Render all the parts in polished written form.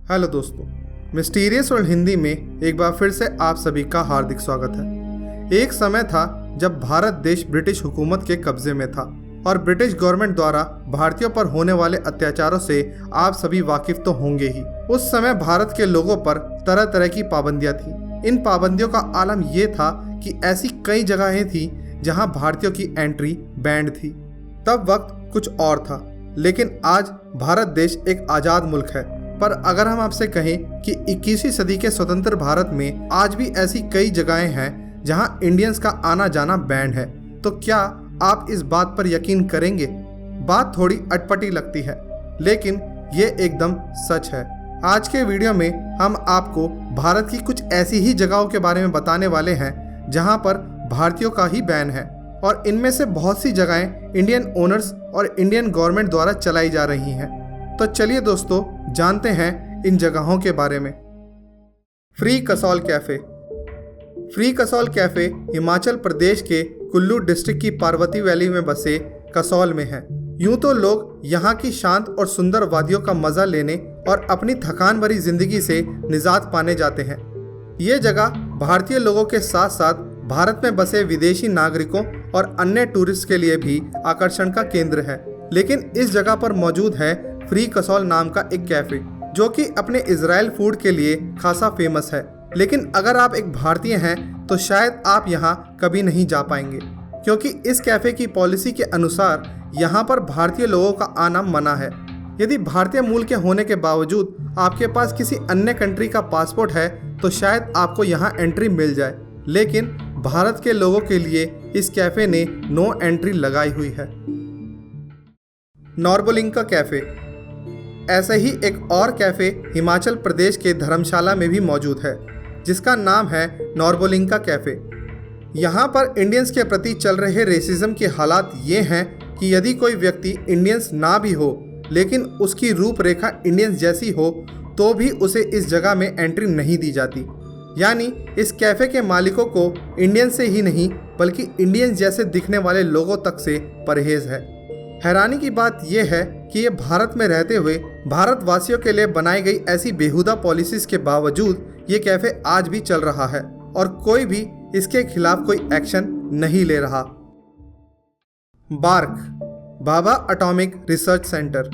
Hello दोस्तों, mysterious world Hindi में एक बार फिर से आप सभी का हार्दिक स्वागत है। एक समय था जब भारत देश ब्रिटिश हुकूमत के कब्जे में था और ब्रिटिश गवर्नमेंट द्वारा भारतीयों पर होने वाले अत्याचारों से आप सभी वाकिफ तो होंगे ही। उस समय भारत के लोगों पर तरह तरह की पाबंदियां थी। इन पाबंदियों का आलम ये था कि ऐसी कई जगहें थी जहां भारतीयों की एंट्री बैंड थी। तब वक्त कुछ और था, लेकिन आज भारत देश एक आज़ाद मुल्क है। पर अगर हम आपसे कहें कि 21वीं सदी के स्वतंत्र भारत में आज भी ऐसी कई जगहें हैं जहां इंडियंस का आना जाना बैंड है, तो क्या आप इस बात पर यकीन करेंगे? बात थोड़ी अटपटी लगती है, लेकिन ये एकदम सच है। आज के वीडियो में हम आपको भारत की कुछ ऐसी ही जगहों के बारे में बताने वाले हैं जहां पर भारतीयों का ही बैन है, और इनमें से बहुत सी जगहें इंडियन ओनर्स और इंडियन गवर्नमेंट द्वारा चलाई जा रही हैं। तो चलिए दोस्तों, जानते हैं इन जगहों के बारे में। Free Kasol cafe. Free Kasol cafe Himachal Pradesh के कुल्लू डिस्ट्रिक्ट की पार्वती वैली में बसे कसौल में है। यूं तो लोग यहाँ की शांत और सुंदर वादियों का मज़ा लेने और अपनी थकान भरी जिंदगी से निजात पाने जाते हैं। ये जगह भारतीय लोगों के साथ साथ भारत में बसे विदेशी नागरिकों और अन्य टूरिस्ट के लिए भी आकर्षण का केंद्र है। लेकिन इस जगह पर मौजूद है फ्री कसौल नाम का एक कैफ़े, जो कि अपने इजराइल फूड के लिए खासा फेमस है। लेकिन अगर आप एक भारतीय हैं तो शायद आप यहाँ कभी नहीं जा पाएंगे, क्योंकि इस कैफ़े की पॉलिसी के अनुसार यहाँ पर भारतीय लोगों का आना मना है। यदि भारतीय मूल के होने के बावजूद आपके पास किसी अन्य कंट्री का पासपोर्ट है तो शायद आपको यहाँ एंट्री मिल जाए, लेकिन भारत के लोगों के लिए इस कैफ़े ने नो एंट्री लगाई हुई है। नॉर्बोलिंका कैफ़े। ऐसा ही एक और कैफ़े हिमाचल प्रदेश के धर्मशाला में भी मौजूद है, जिसका नाम है नॉर्बोलिंका कैफ़े। यहाँ पर इंडियंस के प्रति चल रहे रेसिज्म के हालात ये हैं कि यदि कोई व्यक्ति इंडियंस ना भी हो, लेकिन उसकी रूपरेखा इंडियंस जैसी हो, तो भी उसे इस जगह में एंट्री नहीं दी जाती। यानी इस कैफ़े के मालिकों को इंडियन से ही नहीं बल्कि इंडियंस जैसे दिखने वाले लोगों तक से परहेज है। हैरानी की बात यह है कि ये भारत में रहते हुए भारतवासियों के लिए बनाई गई ऐसी बेहुदा पॉलिसीज के बावजूद ये कैफ़े आज भी चल रहा है और कोई भी इसके खिलाफ कोई एक्शन नहीं ले रहा। BARC, Bhabha atomic research centre.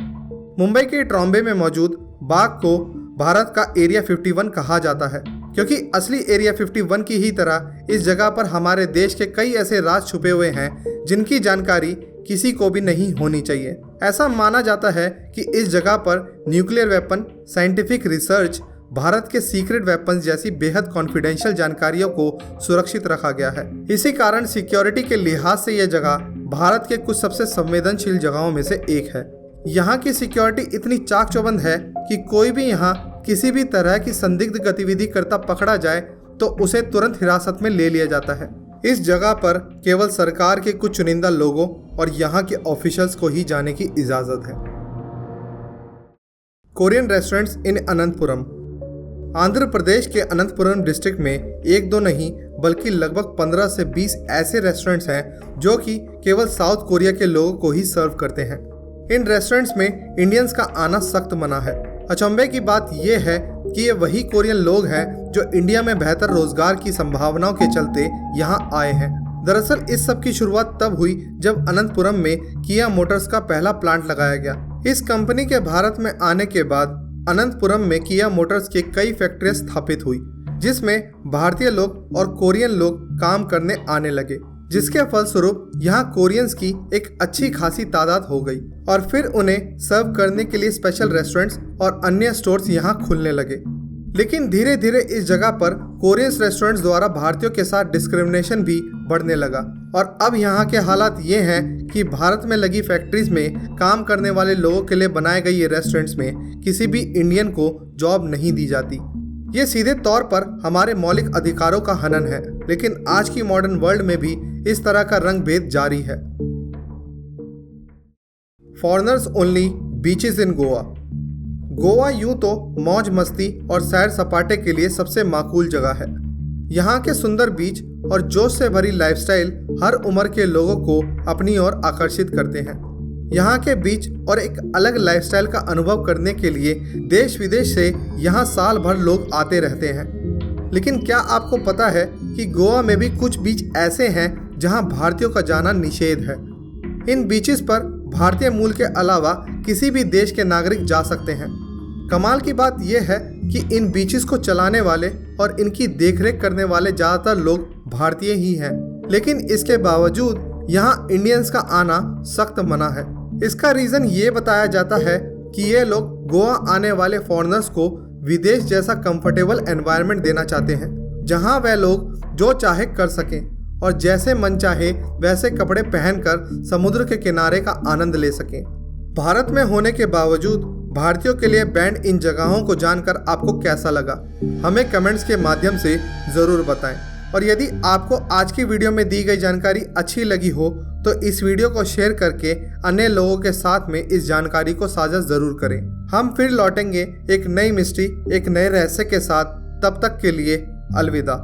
Mumbai के ट्रॉम्बे में मौजूद बार्क को भारत का एरिया 51 कहा जाता है, क्योंकि असली एरिया 51 की ही तरह इस जगह पर हमारे देश के कई ऐसे राज छुपे हुए हैं जिनकी जानकारी किसी को भी नहीं होनी चाहिए। ऐसा माना जाता है कि इस जगह पर nuclear weapon, scientific research, Bharat के सीक्रेट वेपन्स जैसी बेहद कॉन्फिडेंशियल जानकारियों को सुरक्षित रखा गया है। इसी कारण सिक्योरिटी के लिहाज से यह जगह भारत के कुछ सबसे संवेदनशील जगहों में से एक है। यहाँ की सिक्योरिटी इतनी चाक चौबंद है कि कोई भी यहाँ किसी भी तरह की संदिग्ध गतिविधि करता पकड़ा जाए तो उसे तुरंत हिरासत में ले लिया जाता है। इस जगह पर केवल सरकार के कुछ चुनिंदा लोगों और यहाँ के ऑफिशियल्स को ही जाने की इजाज़त है। कोरियन रेस्टोरेंट्स इन अनंतपुरम। आंध्र प्रदेश के अनंतपुरम डिस्ट्रिक्ट में एक दो नहीं बल्कि लगभग 15 से 20 ऐसे रेस्टोरेंट्स हैं जो कि केवल साउथ कोरिया के लोगों को ही सर्व करते हैं। इन रेस्टोरेंट्स में इंडियंस का आना सख्त मना है। अचंभे की बात यह है कि ये वही कोरियन लोग हैं जो इंडिया में बेहतर रोजगार की संभावनाओं के चलते यहाँ आए हैं। दरअसल इस सब की शुरुआत तब हुई जब अनंतपुरम में किया मोटर्स का पहला प्लांट लगाया गया। इस कंपनी के भारत में आने के बाद अनंतपुरम में किया मोटर्स के कई फैक्ट्रियां स्थापित हुई, जिसमें भारतीय लोग और कोरियन लोग काम करने आने लगे, जिसके फलस्वरूप यहाँ कोरियंस की एक अच्छी खासी तादाद हो गई और फिर उन्हें सर्व करने के लिए स्पेशल रेस्टोरेंट्स और अन्य स्टोर्स यहाँ खुलने लगे। लेकिन धीरे धीरे इस जगह पर कोरियंस रेस्टोरेंट्स द्वारा भारतीयों के साथ डिस्क्रिमिनेशन भी बढ़ने लगा और अब यहाँ के हालात ये हैं कि भारत में लगी फैक्ट्रीज में काम करने वाले लोगों के लिए बनाए गए ये रेस्टोरेंट्स में किसी भी इंडियन को जॉब नहीं दी जाती। ये सीधे तौर पर हमारे मौलिक अधिकारों का हनन है, लेकिन आज की मॉडर्न वर्ल्ड में भी इस तरह का रंग भेद जारी है। फॉरेनर्स ओनली बीचेस इन गोवा। गोवा यूं तो मौज मस्ती और सैर सपाटे के लिए सबसे माकूल जगह है। यहाँ के सुंदर बीच और जोश से भरी लाइफस्टाइल हर उम्र के लोगों को अपनी ओर आकर्षित करते हैं। यहाँ के बीच और एक अलग लाइफस्टाइल का अनुभव करने के लिए देश विदेश से यहाँ साल भर लोग आते रहते हैं। लेकिन क्या आपको पता है कि गोवा में भी कुछ बीच ऐसे हैं जहाँ भारतीयों का जाना निषेध है। इन बीचेस पर भारतीय मूल के अलावा किसी भी देश के नागरिक जा सकते हैं। कमाल की बात यह है कि इन बीचेस को चलाने वाले और इनकी देखरेख करने वाले ज़्यादातर लोग भारतीय ही हैं। लेकिन इसके बावजूद यहाँ इंडियंस का आना सख्त मना है। इसका रीज़न ये बताया जाता है कि ये लोग गोवा आने वाले फॉरेनर्स को विदेश जैसा कंफर्टेबल एनवायरनमेंट देना चाहते हैं, जहाँ वह लोग जो चाहे कर सकें और जैसे मन चाहे वैसे कपड़े पहनकर समुद्र के किनारे का आनंद ले सकें। भारत में होने के बावजूद भारतीयों के लिए बैंड इन जगहों को जानकर आपको कैसा लगा, हमें कमेंट्स के माध्यम से ज़रूर बताएं। और यदि आपको आज की वीडियो में दी गई जानकारी अच्छी लगी हो तो इस वीडियो को शेयर करके अन्य लोगों के साथ में इस जानकारी को साझा ज़रूर करें। हम फिर लौटेंगे एक नई मिस्ट्री, एक नए रहस्य के साथ। तब तक के लिए अलविदा।